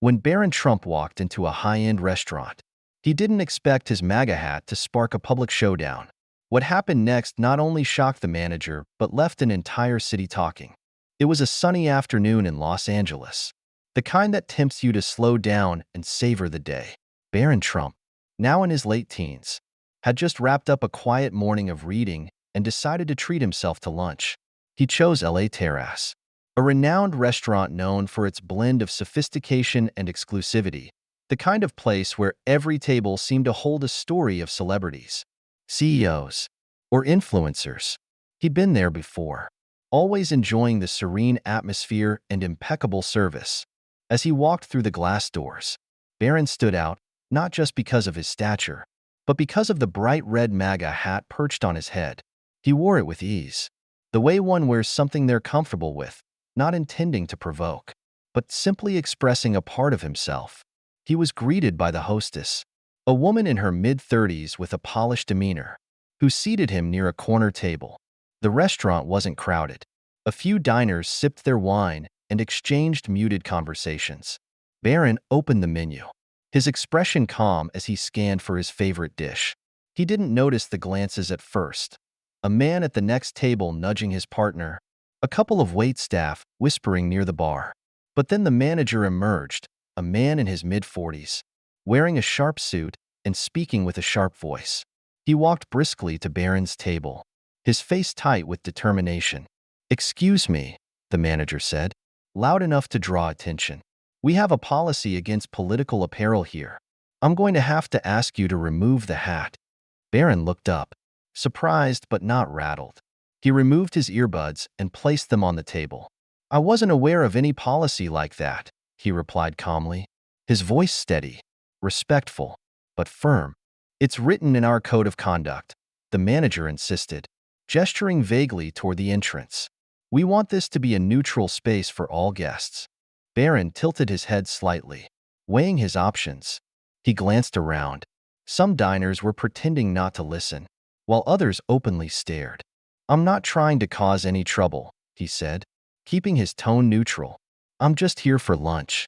When Barron Trump walked into a high-end restaurant, he didn't expect his MAGA hat to spark a public showdown. What happened next not only shocked the manager, but left an entire city talking. It was a sunny afternoon in Los Angeles, the kind that tempts you to slow down and savor the day. Barron Trump, now in his late teens, had just wrapped up a quiet morning of reading and decided to treat himself to lunch. He chose LA Terrace, a renowned restaurant known for its blend of sophistication and exclusivity, the kind of place where every table seemed to hold a story of celebrities, CEOs, or influencers. He'd been there before, always enjoying the serene atmosphere and impeccable service. As he walked through the glass doors, Barron stood out, not just because of his stature, but because of the bright red MAGA hat perched on his head. He wore it with ease, the way one wears something they're comfortable with, not intending to provoke, but simply expressing a part of himself. He was greeted by the hostess, a woman in her mid-30s with a polished demeanor, who seated him near a corner table. The restaurant wasn't crowded. A few diners sipped their wine and exchanged muted conversations. Barron opened the menu, his expression calm as he scanned for his favorite dish. He didn't notice the glances at first. A man at the next table nudging his partner, a couple of waitstaff whispering near the bar. But then the manager emerged, a man in his mid-40s, wearing a sharp suit and speaking with a sharp voice. He walked briskly to Barron's table, his face tight with determination. "Excuse me," the manager said, loud enough to draw attention. "We have a policy against political apparel here. I'm going to have to ask you to remove the hat." Barron looked up, surprised but not rattled. He removed his earbuds and placed them on the table. "I wasn't aware of any policy like that," he replied calmly, his voice steady, respectful, but firm. "It's written in our code of conduct," the manager insisted, gesturing vaguely toward the entrance. "We want this to be a neutral space for all guests." Barron tilted his head slightly, weighing his options. He glanced around. Some diners were pretending not to listen, while others openly stared. "I'm not trying to cause any trouble," he said, keeping his tone neutral. "I'm just here for lunch."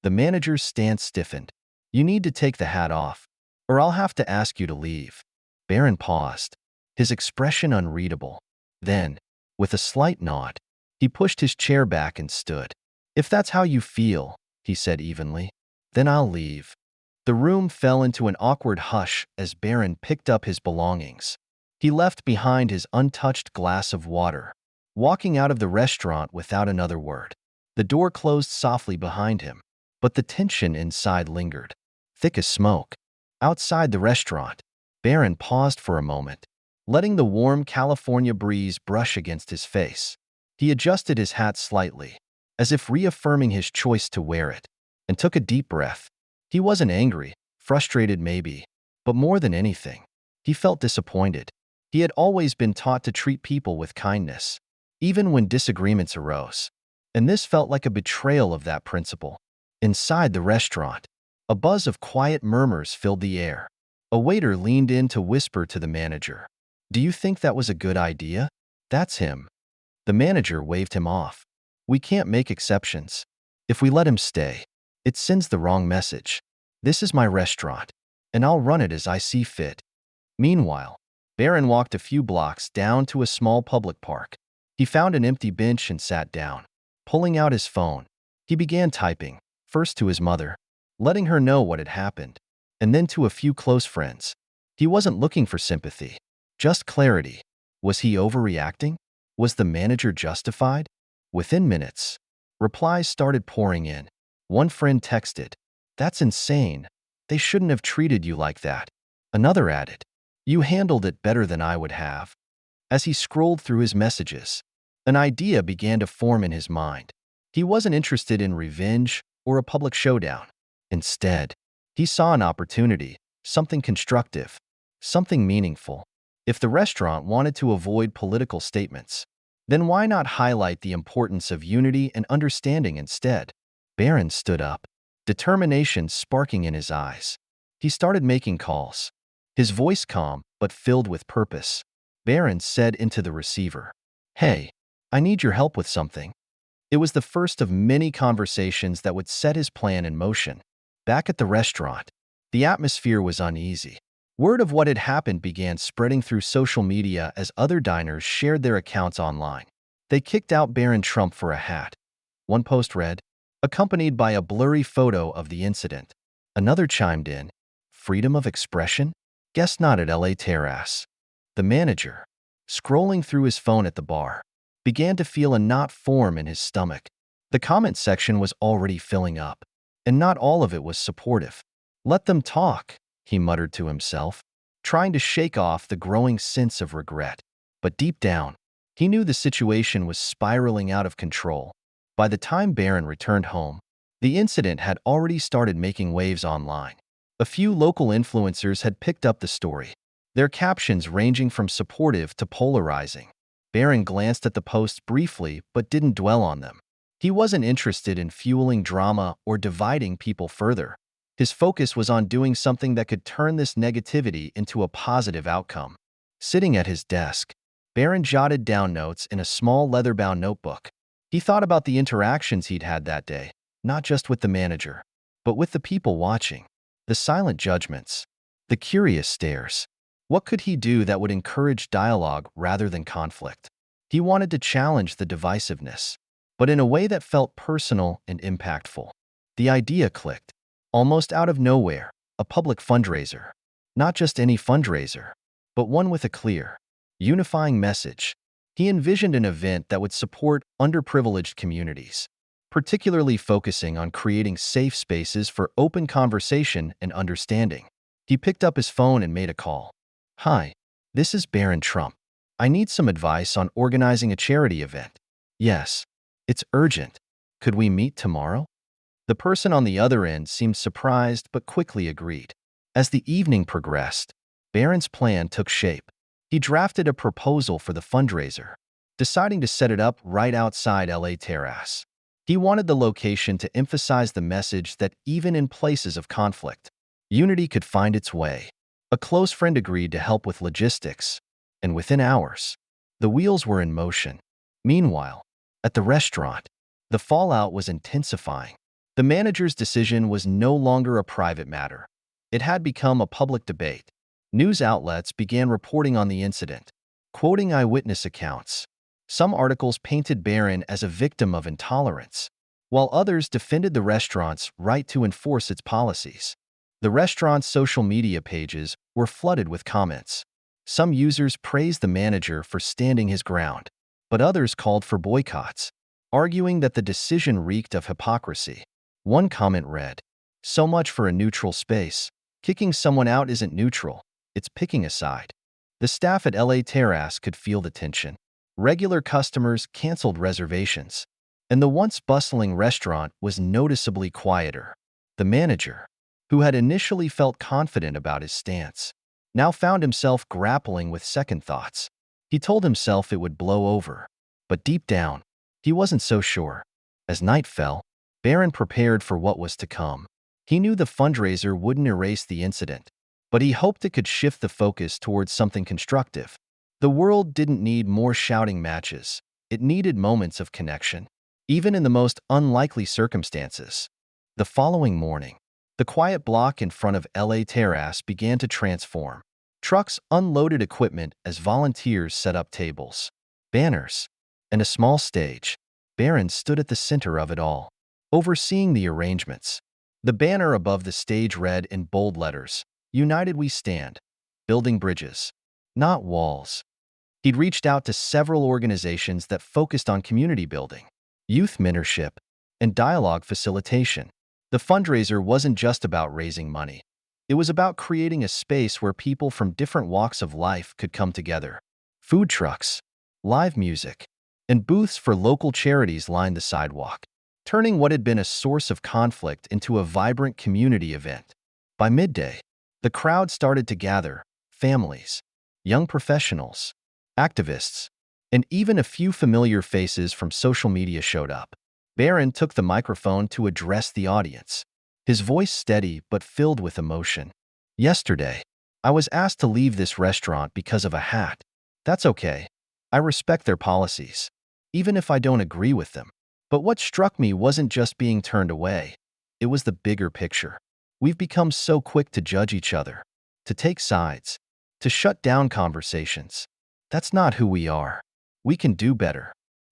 The manager's stance stiffened. "You need to take the hat off, or I'll have to ask you to leave." Barron paused, his expression unreadable. Then, with a slight nod, he pushed his chair back and stood. "If that's how you feel," he said evenly, "then I'll leave." The room fell into an awkward hush as Barron picked up his belongings. He left behind his untouched glass of water, walking out of the restaurant without another word. The door closed softly behind him, but the tension inside lingered, thick as smoke. Outside the restaurant, Barron paused for a moment, letting the warm California breeze brush against his face. He adjusted his hat slightly, as if reaffirming his choice to wear it, and took a deep breath. He wasn't angry, frustrated maybe, but more than anything, he felt disappointed. He had always been taught to treat people with kindness, even when disagreements arose, and this felt like a betrayal of that principle. Inside the restaurant, a buzz of quiet murmurs filled the air. A waiter leaned in to whisper to the manager, "Do you think that was a good idea?" "That's him." The manager waved him off. "We can't make exceptions. If we let him stay, it sends the wrong message. This is my restaurant, and I'll run it as I see fit." Meanwhile, Barron walked a few blocks down to a small public park. He found an empty bench and sat down. Pulling out his phone, he began typing, first to his mother, letting her know what had happened, and then to a few close friends. He wasn't looking for sympathy, just clarity. Was he overreacting? Was the manager justified? Within minutes, replies started pouring in. One friend texted, "That's insane. They shouldn't have treated you like that." Another added, "You handled it better than I would have." As he scrolled through his messages, an idea began to form in his mind. He wasn't interested in revenge or a public showdown. Instead, he saw an opportunity, something constructive, something meaningful. If the restaurant wanted to avoid political statements, then why not highlight the importance of unity and understanding instead? Barron stood up, determination sparking in his eyes. He started making calls, his voice calm but filled with purpose. Barron said into the receiver, "Hey, I need your help with something." It was the first of many conversations that would set his plan in motion. Back at the restaurant, the atmosphere was uneasy. Word of what had happened began spreading through social media as other diners shared their accounts online. They kicked out Barron Trump for a hat. One post read, accompanied by a blurry photo of the incident. Another chimed in, freedom of expression? Guess not at LA Terrace. The manager, scrolling through his phone at the bar, began to feel a knot form in his stomach. The comment section was already filling up, and not all of it was supportive. Let them talk, he muttered to himself, trying to shake off the growing sense of regret. But deep down, he knew the situation was spiraling out of control. By the time Barron returned home, the incident had already started making waves online. A few local influencers had picked up the story, their captions ranging from supportive to polarizing. Barron glanced at the posts briefly but didn't dwell on them. He wasn't interested in fueling drama or dividing people further. His focus was on doing something that could turn this negativity into a positive outcome. Sitting at his desk, Barron jotted down notes in a small leather-bound notebook. He thought about the interactions he'd had that day, not just with the manager, but with the people watching. The silent judgments, the curious stares. What could he do that would encourage dialogue rather than conflict? He wanted to challenge the divisiveness, but in a way that felt personal and impactful. The idea clicked, almost out of nowhere, a public fundraiser. Not just any fundraiser, but one with a clear, unifying message. He envisioned an event that would support underprivileged communities, particularly focusing on creating safe spaces for open conversation and understanding. He picked up his phone and made a call. Hi, this is Barron Trump. I need some advice on organizing a charity event. Yes, it's urgent. Could we meet tomorrow? The person on the other end seemed surprised but quickly agreed. As the evening progressed, Barron's plan took shape. He drafted a proposal for the fundraiser, deciding to set it up right outside LA Terrace. He wanted the location to emphasize the message that even in places of conflict, unity could find its way. A close friend agreed to help with logistics, and within hours, the wheels were in motion. Meanwhile, at the restaurant, the fallout was intensifying. The manager's decision was no longer a private matter. It had become a public debate. News outlets began reporting on the incident, quoting eyewitness accounts. Some articles painted Barron as a victim of intolerance, while others defended the restaurant's right to enforce its policies. The restaurant's social media pages were flooded with comments. Some users praised the manager for standing his ground, but others called for boycotts, arguing that the decision reeked of hypocrisy. One comment read, "So much for a neutral space. Kicking someone out isn't neutral, it's picking a side." The staff at LA Terrace could feel the tension. Regular customers canceled reservations, and the once bustling restaurant was noticeably quieter. The manager, who had initially felt confident about his stance, now found himself grappling with second thoughts. He told himself it would blow over, but deep down, he wasn't so sure. As night fell, Barron prepared for what was to come. He knew the fundraiser wouldn't erase the incident, but he hoped it could shift the focus towards something constructive. The world didn't need more shouting matches. It needed moments of connection, even in the most unlikely circumstances. The following morning, the quiet block in front of LA Terrace began to transform. Trucks unloaded equipment as volunteers set up tables, banners, and a small stage. Barron stood at the center of it all, overseeing the arrangements. The banner above the stage read in bold letters, "United we stand, building bridges, not walls." He'd reached out to several organizations that focused on community building, youth mentorship, and dialogue facilitation. The fundraiser wasn't just about raising money. It was about creating a space where people from different walks of life could come together. Food trucks, live music, and booths for local charities lined the sidewalk, turning what had been a source of conflict into a vibrant community event. By midday, the crowd started to gather: families, young professionals, activists, and even a few familiar faces from social media showed up. Barron took the microphone to address the audience, his voice steady but filled with emotion. "Yesterday, I was asked to leave this restaurant because of a hat. That's okay. I respect their policies, even if I don't agree with them. But what struck me wasn't just being turned away. It was the bigger picture. We've become so quick to judge each other, to take sides, to shut down conversations. That's not who we are. We can do better.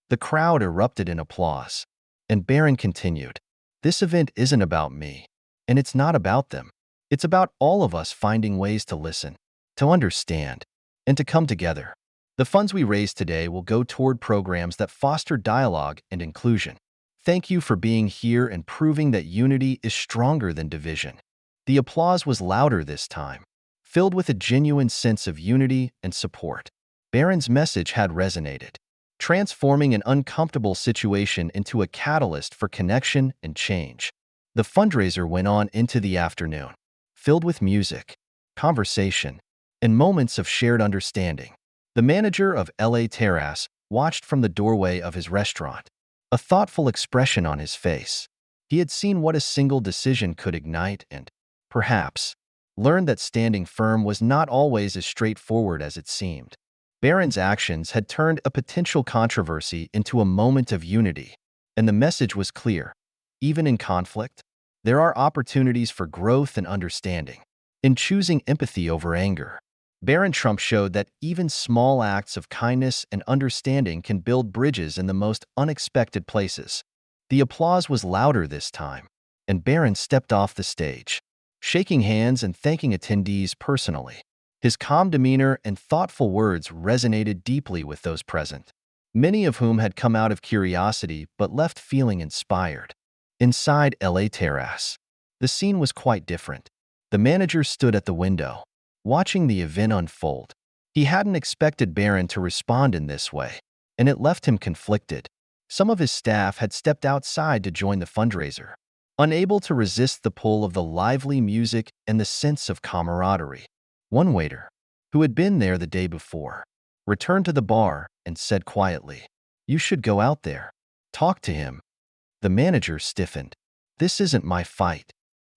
The crowd erupted in applause, and Barron continued, "This event isn't about me, and it's not about them. It's about all of us finding ways to listen, to understand, and to come together. The funds we raise today will go toward programs that foster dialogue and inclusion. Thank you for being here and proving that unity is stronger than division." The applause was louder this time, filled with a genuine sense of unity and support. Barron's message had resonated, transforming an uncomfortable situation into a catalyst for connection and change. The fundraiser went on into the afternoon, filled with music, conversation, and moments of shared understanding. The manager of LA Terrace watched from the doorway of his restaurant, a thoughtful expression on his face. He had seen what a single decision could ignite and, perhaps, learned that standing firm was not always as straightforward as it seemed. Barron's actions had turned a potential controversy into a moment of unity, and the message was clear. Even in conflict, there are opportunities for growth and understanding. In choosing empathy over anger, Barron Trump showed that even small acts of kindness and understanding can build bridges in the most unexpected places. The applause was louder this time, and Barron stepped off the stage, shaking hands and thanking attendees personally. His calm demeanor and thoughtful words resonated deeply with those present, many of whom had come out of curiosity but left feeling inspired. Inside LA Terrace, the scene was quite different. The manager stood at the window, watching the event unfold. He hadn't expected Barron to respond in this way, and it left him conflicted. Some of his staff had stepped outside to join the fundraiser, unable to resist the pull of the lively music and the sense of camaraderie. One waiter, who had been there the day before, returned to the bar and said quietly, "You should go out there. Talk to him." The manager stiffened. "This isn't my fight."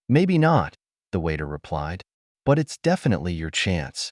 "Maybe not," the waiter replied, "but it's definitely your chance."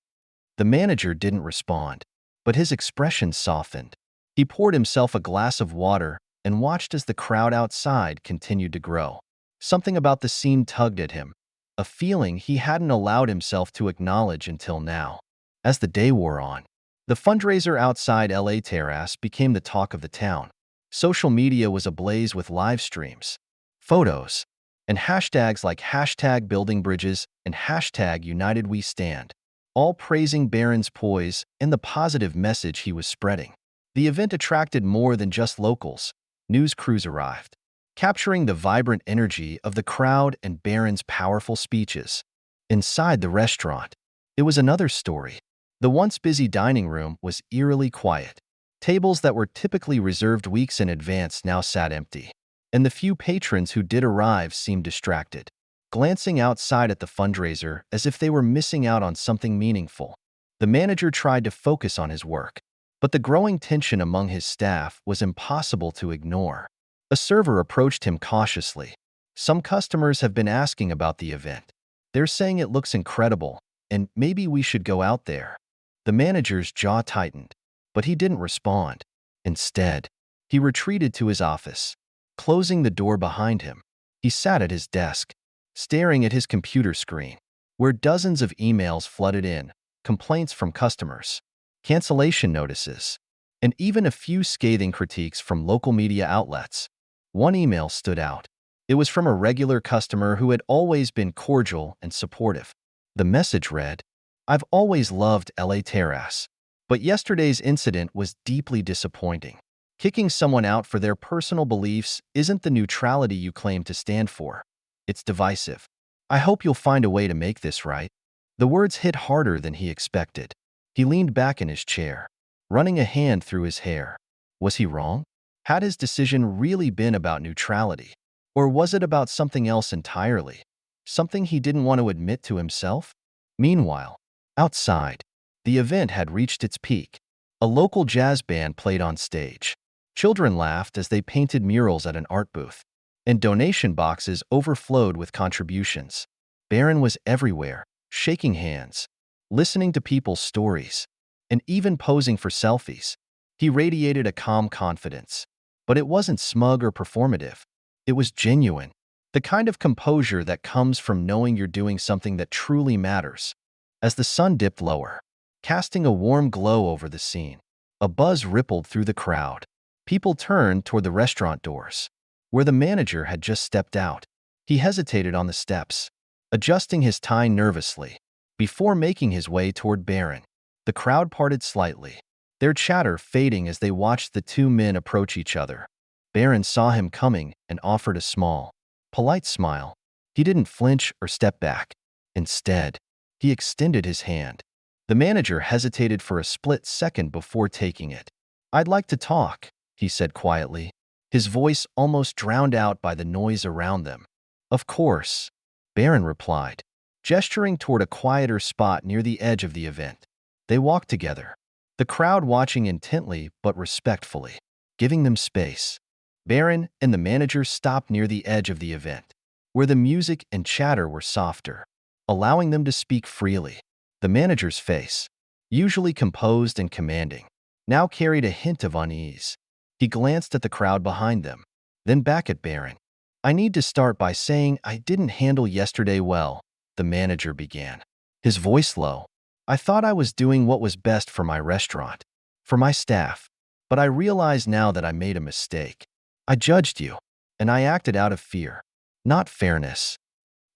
The manager didn't respond, but his expression softened. He poured himself a glass of water and watched as the crowd outside continued to grow. Something about the scene tugged at him, a feeling he hadn't allowed himself to acknowledge until now. As the day wore on, the fundraiser outside LA Terrace became the talk of the town. Social media was ablaze with live streams, photos, and hashtags like #BuildingBridges and #UnitedWeStand, all praising Barron's poise and the positive message he was spreading. The event attracted more than just locals. News crews arrived, capturing the vibrant energy of the crowd and Barron's powerful speeches. Inside the restaurant, it was another story. The once busy dining room was eerily quiet. Tables that were typically reserved weeks in advance now sat empty, and the few patrons who did arrive seemed distracted, glancing outside at the fundraiser as if they were missing out on something meaningful. The manager tried to focus on his work, but the growing tension among his staff was impossible to ignore. A server approached him cautiously. "Some customers have been asking about the event. They're saying it looks incredible, and maybe we should go out there." The manager's jaw tightened, but he didn't respond. Instead, he retreated to his office, closing the door behind him. He sat at his desk, staring at his computer screen, where dozens of emails flooded in, complaints from customers, cancellation notices, and even a few scathing critiques from local media outlets. One email stood out. It was from a regular customer who had always been cordial and supportive. The message read, "I've always loved LA Terrace, but yesterday's incident was deeply disappointing. Kicking someone out for their personal beliefs isn't the neutrality you claim to stand for. It's divisive. I hope you'll find a way to make this right." The words hit harder than he expected. He leaned back in his chair, running a hand through his hair. Was he wrong? Had his decision really been about neutrality? Or was it about something else entirely? Something he didn't want to admit to himself? Meanwhile, outside, the event had reached its peak. A local jazz band played on stage. Children laughed as they painted murals at an art booth, and donation boxes overflowed with contributions. Barron was everywhere, shaking hands, listening to people's stories, and even posing for selfies. He radiated a calm confidence. But it wasn't smug or performative. It was genuine. The kind of composure that comes from knowing you're doing something that truly matters. As the sun dipped lower, casting a warm glow over the scene, a buzz rippled through the crowd. People turned toward the restaurant doors, where the manager had just stepped out. He hesitated on the steps, adjusting his tie nervously, before making his way toward Barron. The crowd parted slightly, their chatter fading as they watched the two men approach each other. Barron saw him coming and offered a small, polite smile. He didn't flinch or step back. Instead, he extended his hand. The manager hesitated for a split second before taking it. "I'd like to talk," he said quietly, his voice almost drowned out by the noise around them. "Of course," Barron replied, gesturing toward a quieter spot near the edge of the event. They walked together, the crowd watching intently but respectfully, giving them space. Barron and the manager stopped near the edge of the event, where the music and chatter were softer, allowing them to speak freely. The manager's face, usually composed and commanding, now carried a hint of unease. He glanced at the crowd behind them, then back at Barron. "I need to start by saying I didn't handle yesterday well," the manager began, his voice low. "I thought I was doing what was best for my restaurant, for my staff, but I realize now that I made a mistake. I judged you, and I acted out of fear, not fairness."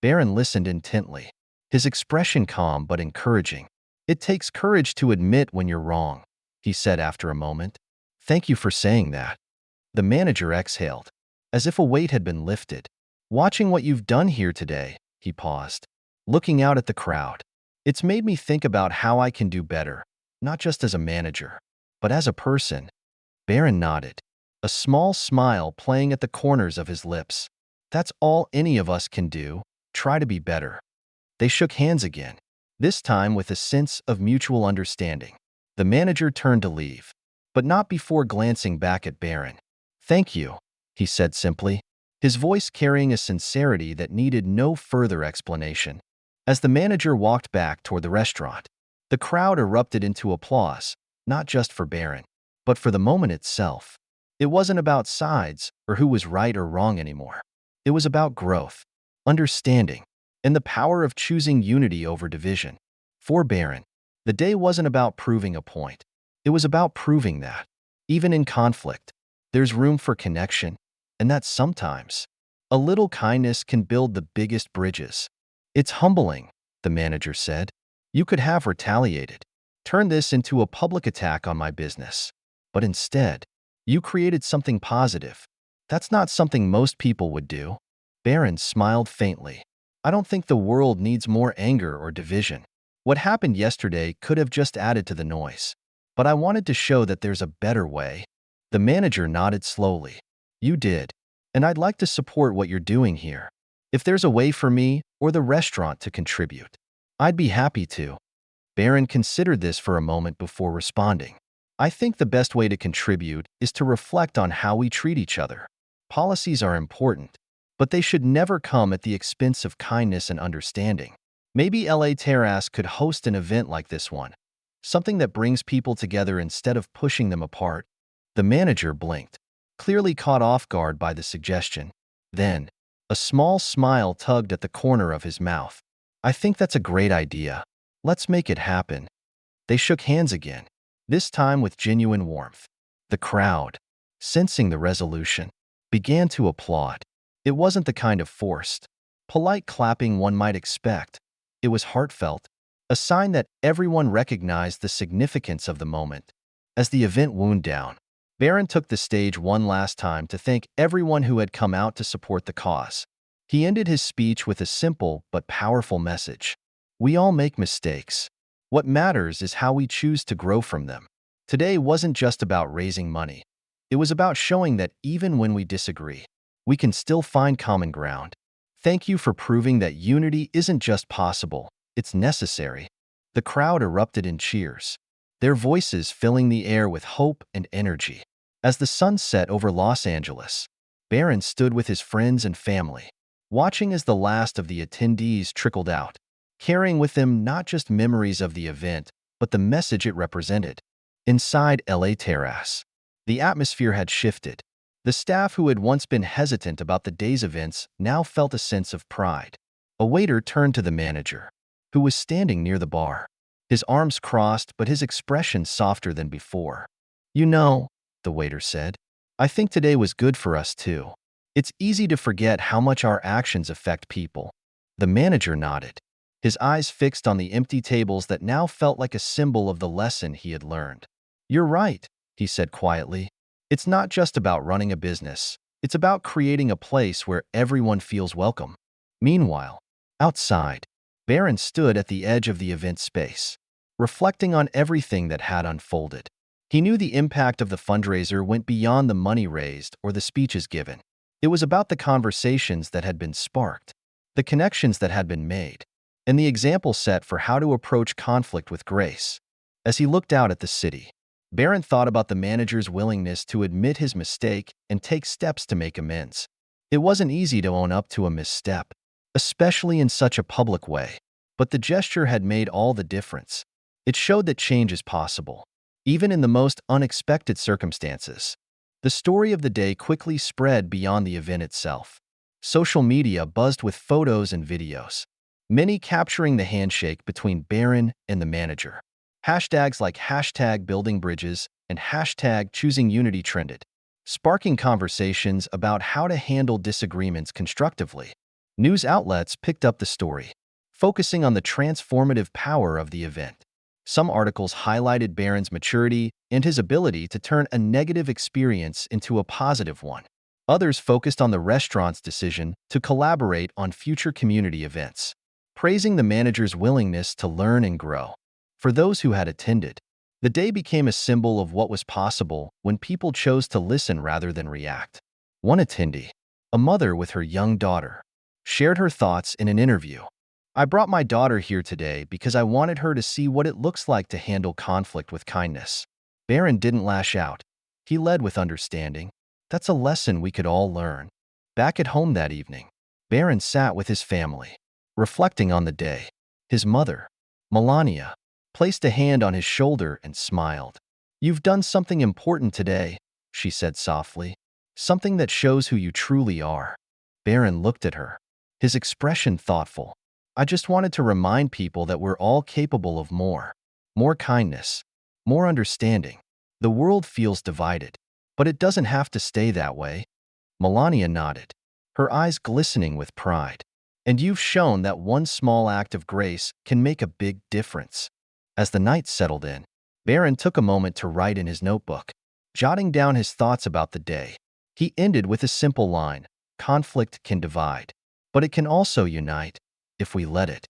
Barron listened intently, his expression calm but encouraging. "It takes courage to admit when you're wrong," he said after a moment. "Thank you for saying that." The manager exhaled, as if a weight had been lifted. "Watching what you've done here today," he paused, looking out at the crowd, "it's made me think about how I can do better, not just as a manager, but as a person." Barron nodded, a small smile playing at the corners of his lips. "That's all any of us can do, try to be better." They shook hands again, this time with a sense of mutual understanding. The manager turned to leave, but not before glancing back at Barron. "Thank you," he said simply, his voice carrying a sincerity that needed no further explanation. As the manager walked back toward the restaurant, the crowd erupted into applause, not just for Barron, but for the moment itself. It wasn't about sides or who was right or wrong anymore. It was about growth, understanding, and the power of choosing unity over division. For Barron, the day wasn't about proving a point. It was about proving that, even in conflict, there's room for connection, and that sometimes a little kindness can build the biggest bridges. "It's humbling," the manager said. "You could have retaliated, turned this into a public attack on my business. But instead, you created something positive. That's not something most people would do." Barron smiled faintly. "I don't think the world needs more anger or division. What happened yesterday could have just added to the noise. But I wanted to show that there's a better way." The manager nodded slowly. "You did, and I'd like to support what you're doing here. If there's a way for me or the restaurant to contribute, I'd be happy to." Barron considered this for a moment before responding. "I think the best way to contribute is to reflect on how we treat each other. Policies are important, but they should never come at the expense of kindness and understanding. Maybe LA Terrace could host an event like this one, something that brings people together instead of pushing them apart." The manager blinked, clearly caught off guard by the suggestion. Then, a small smile tugged at the corner of his mouth. "I think that's a great idea. Let's make it happen." They shook hands again, this time with genuine warmth. The crowd, sensing the resolution, began to applaud. It wasn't the kind of forced, polite clapping one might expect. It was heartfelt, a sign that everyone recognized the significance of the moment. As the event wound down, Barron took the stage one last time to thank everyone who had come out to support the cause. He ended his speech with a simple but powerful message. "We all make mistakes. What matters is how we choose to grow from them." Today wasn't just about raising money. It was about showing that even when we disagree, we can still find common ground. "Thank you for proving that unity isn't just possible, it's necessary." The crowd erupted in cheers, their voices filling the air with hope and energy. As the sun set over Los Angeles, Barron stood with his friends and family, watching as the last of the attendees trickled out, carrying with them not just memories of the event, but the message it represented. Inside LA Terrace, the atmosphere had shifted. The staff who had once been hesitant about the day's events now felt a sense of pride. A waiter turned to the manager, who was standing near the bar. His arms crossed, but his expression softer than before. "You know," the waiter said, "I think today was good for us too. It's easy to forget how much our actions affect people." The manager nodded, his eyes fixed on the empty tables that now felt like a symbol of the lesson he had learned. "You're right," he said quietly. "It's not just about running a business. It's about creating a place where everyone feels welcome." Meanwhile, outside, Barron stood at the edge of the event space, reflecting on everything that had unfolded. He knew the impact of the fundraiser went beyond the money raised or the speeches given. It was about the conversations that had been sparked, the connections that had been made, and the example set for how to approach conflict with grace. As he looked out at the city, Barron thought about the manager's willingness to admit his mistake and take steps to make amends. It wasn't easy to own up to a misstep, especially in such a public way, but the gesture had made all the difference. It showed that change is possible, even in the most unexpected circumstances. The story of the day quickly spread beyond the event itself. Social media buzzed with photos and videos, many capturing the handshake between Barron and the manager. Hashtags like #BuildingBridges and #ChoosingUnity trended, sparking conversations about how to handle disagreements constructively. News outlets picked up the story, focusing on the transformative power of the event. Some articles highlighted Barron's maturity and his ability to turn a negative experience into a positive one. Others focused on the restaurant's decision to collaborate on future community events, praising the manager's willingness to learn and grow. For those who had attended, the day became a symbol of what was possible when people chose to listen rather than react. One attendee, a mother with her young daughter, shared her thoughts in an interview. "I brought my daughter here today because I wanted her to see what it looks like to handle conflict with kindness." Barron didn't lash out. He led with understanding. That's a lesson we could all learn. Back at home that evening, Barron sat with his family, reflecting on the day. His mother, Melania, placed a hand on his shoulder and smiled. "You've done something important today," she said softly. "Something that shows who you truly are." Barron looked at her, his expression thoughtful. "I just wanted to remind people that we're all capable of more. More kindness, more understanding. The world feels divided, but it doesn't have to stay that way." Melania nodded, her eyes glistening with pride. "And you've shown that one small act of grace can make a big difference." As the night settled in, Barron took a moment to write in his notebook, jotting down his thoughts about the day. He ended with a simple line: "Conflict can divide, but it can also unite if we let it."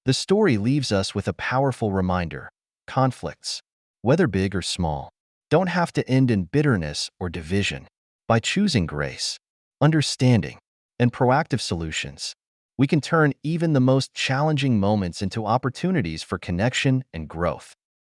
The story leaves us with a powerful reminder: conflicts, whether big or small, don't have to end in bitterness or division. By choosing grace, understanding, and proactive solutions, we can turn even the most challenging moments into opportunities for connection and growth.